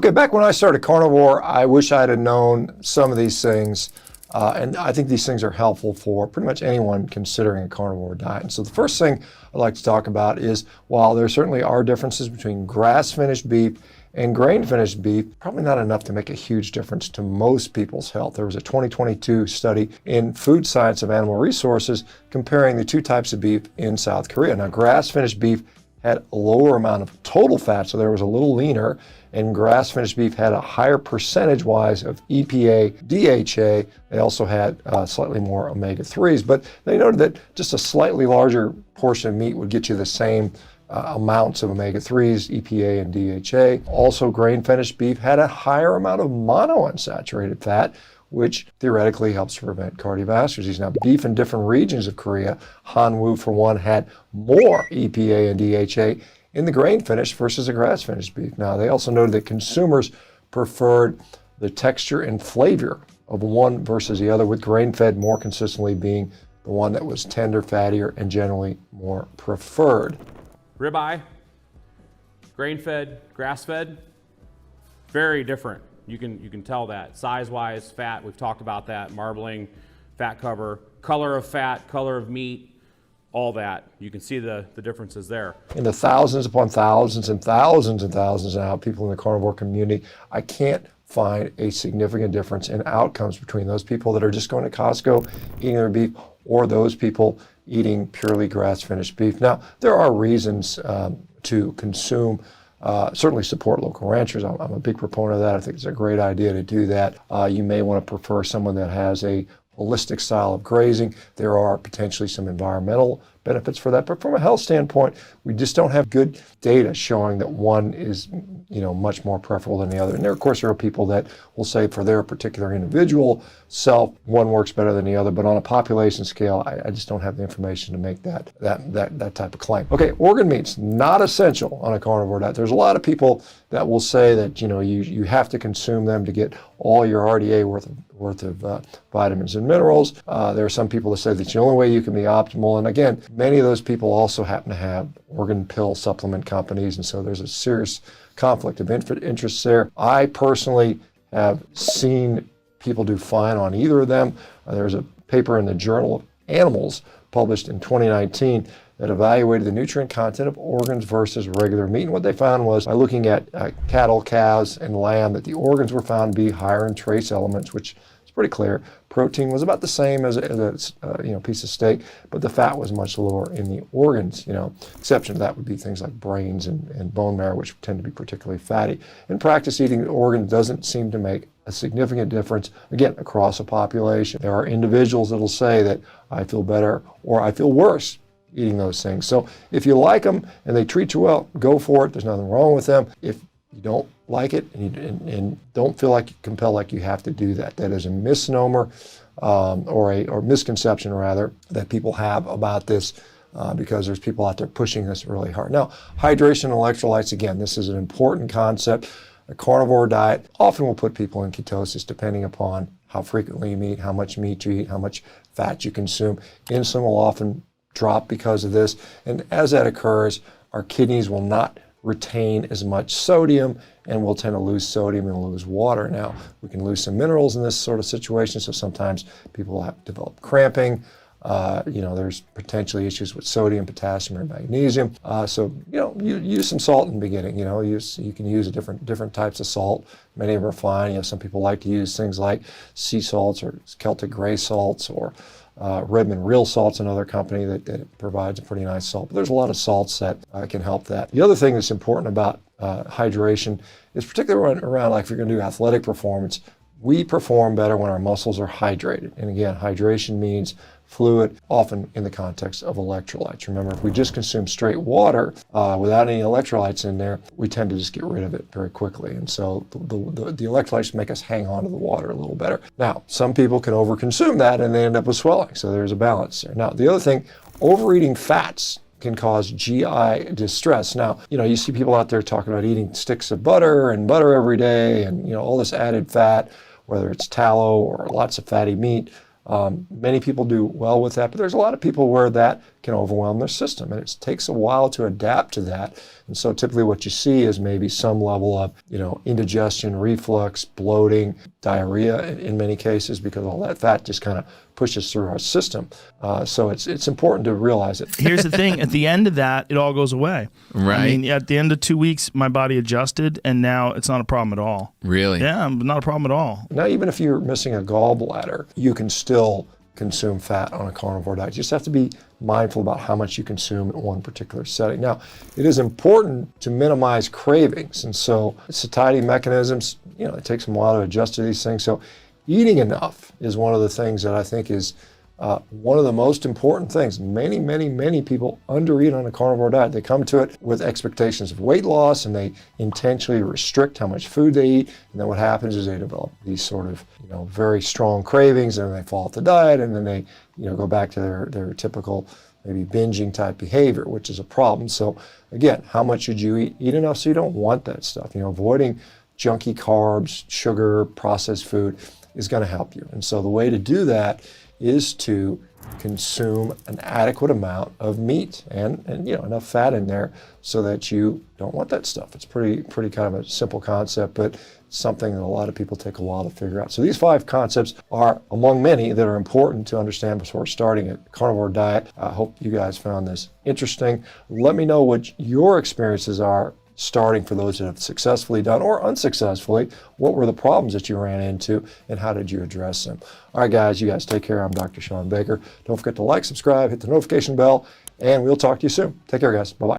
Okay, back when I started carnivore, I wish I had known some of these things. And I think these things are helpful for pretty much anyone considering a carnivore diet. And so the first thing I'd like to talk about is, while there certainly are differences between grass-finished beef and grain-finished beef, probably not enough to make a huge difference to most people's health. There was a 2022 study in Food Science of Animal Resources comparing the two types of beef in South Korea. Now, grass-finished beef had a lower amount of total fat, so there was a little leaner, and grass-finished beef had a higher percentage-wise of EPA, DHA. They also had slightly more omega-3s, but they noted that just a slightly larger portion of meat would get you the same amounts of omega-3s, EPA, and DHA. Also, grain-finished beef had a higher amount of monounsaturated fat, which theoretically helps to prevent cardiovascular disease. Now, beef in different regions of Korea, Hanwoo for one, had more EPA and DHA in the grain-finished versus the grass-finished beef. Now, they also noted that consumers preferred the texture and flavor of one versus the other, with grain-fed more consistently being the one that was tender, fattier, and generally more preferred. Ribeye, grain-fed, grass-fed, very different. You can tell that. Size-wise, fat, we've talked about that, marbling, fat cover, color of fat, color of meat, all that. You can see the differences there. In the thousands upon thousands and thousands and thousands now, people in the carnivore community, I can't find a significant difference in outcomes between those people that are just going to Costco eating their beef or those people eating purely grass-finished beef. Now, there are reasons to consume, certainly support local ranchers. I'm a big proponent of that. I think it's a great idea to do that. You may want to prefer someone that has a holistic style of grazing. There are potentially some environmental benefits for that, but from a health standpoint, we just don't have good data showing that one is, much more preferable than the other. And there, of course, there are people that will say for their particular individual self, one works better than the other, but on a population scale, I just don't have the information to make that type of claim. Okay, organ meats, not essential on a carnivore diet. There's a lot of people that will say that, you have to consume them to get all your RDA worth of vitamins and minerals. There are some people that say that's the only way you can be optimal. And again, many of those people also happen to have organ pill supplement companies, and so there's a serious conflict of interest there. I personally have seen people do fine on either of them. There's a paper in the Journal of Animals published in 2019 that evaluated the nutrient content of organs versus regular meat. And what they found was, by looking at cattle, calves, and lamb, that the organs were found to be higher in trace elements, which is pretty clear. Protein was about the same as a piece of steak, but the fat was much lower in the organs. Exception to that would be things like brains and bone marrow, which tend to be particularly fatty. In practice, eating an organ doesn't seem to make a significant difference, again, across a population. There are individuals that will say that I feel better or I feel worse eating those things. So if you like them and they treat you well, go for it. There's nothing wrong with them. If you don't like it and don't feel compelled like you have to do that, that is a misnomer or misconception rather that people have about this because there's people out there pushing this really hard. Now, hydration and electrolytes, again, this is an important concept. A carnivore diet often will put people in ketosis depending upon how frequently you eat, how much meat you eat, how much fat you consume. Insulin will often drop because of this, and as that occurs, our kidneys will not retain as much sodium and we'll tend to lose sodium and lose water. Now, we can lose some minerals in this sort of situation, so sometimes people will have to develop cramping. There's potentially issues with sodium, potassium, or magnesium. So you use some salt in the beginning. You can use different types of salt. Many of them are fine. Some people like to use things like sea salts or Celtic gray salts, or Redmond Real Salt's another company that provides a pretty nice salt. But there's a lot of salts that can help that. The other thing that's important about hydration is particularly around, like, if you're going to do athletic performance, we perform better when our muscles are hydrated. And again, hydration means fluid, often in the context of electrolytes. Remember, if we just consume straight water without any electrolytes in there, we tend to just get rid of it very quickly. And so the electrolytes make us hang on to the water a little better. Now, some people can overconsume that and they end up with swelling. So there's a balance there. Now, the other thing, overeating fats can cause GI distress. Now, you see people out there talking about eating sticks of butter and butter every day and, all this added fat, whether it's tallow or lots of fatty meat. Many people do well with that, but there's a lot of people where that can overwhelm their system. And it takes a while to adapt to that. And so typically what you see is maybe some level of, indigestion, reflux, bloating, diarrhea in many cases, because all that fat just kind of pushes through our system. So it's important to realize it. Here's the thing. At the end of that, it all goes away. Right. I mean, at the end of 2 weeks, my body adjusted, and now it's not a problem at all. Really? Yeah, not a problem at all. Now, even if you're missing a gallbladder, you can still consume fat on a carnivore diet. You just have to be mindful about how much you consume in one particular setting. Now, it is important to minimize cravings. And so satiety mechanisms, it takes them a while to adjust to these things. So eating enough is one of the things that I think is one of the most important things. Many, many, many people undereat on a carnivore diet. They come to it with expectations of weight loss, and they intentionally restrict how much food they eat. And then what happens is they develop these sort of, very strong cravings, and they fall off the diet, and then they, go back to their typical maybe binging type behavior, which is a problem. So again, how much should you eat? Eat enough so you don't want that stuff. Avoiding junky carbs, sugar, processed food is going to help you. And so the way to do that is to consume an adequate amount of meat and enough fat in there so that you don't want that stuff. It's pretty kind of a simple concept, but something that a lot of people take a while to figure out. So these 5 concepts are among many that are important to understand before starting a carnivore diet. I hope you guys found this interesting. Let me know what your experiences are starting, for those that have successfully done or unsuccessfully. What were the problems that you ran into, and how did you address them? All right, guys, you guys take care. I'm Dr. Sean Baker. Don't forget to like, subscribe, hit the notification bell, and we'll talk to you soon. Take care, guys. Bye-bye.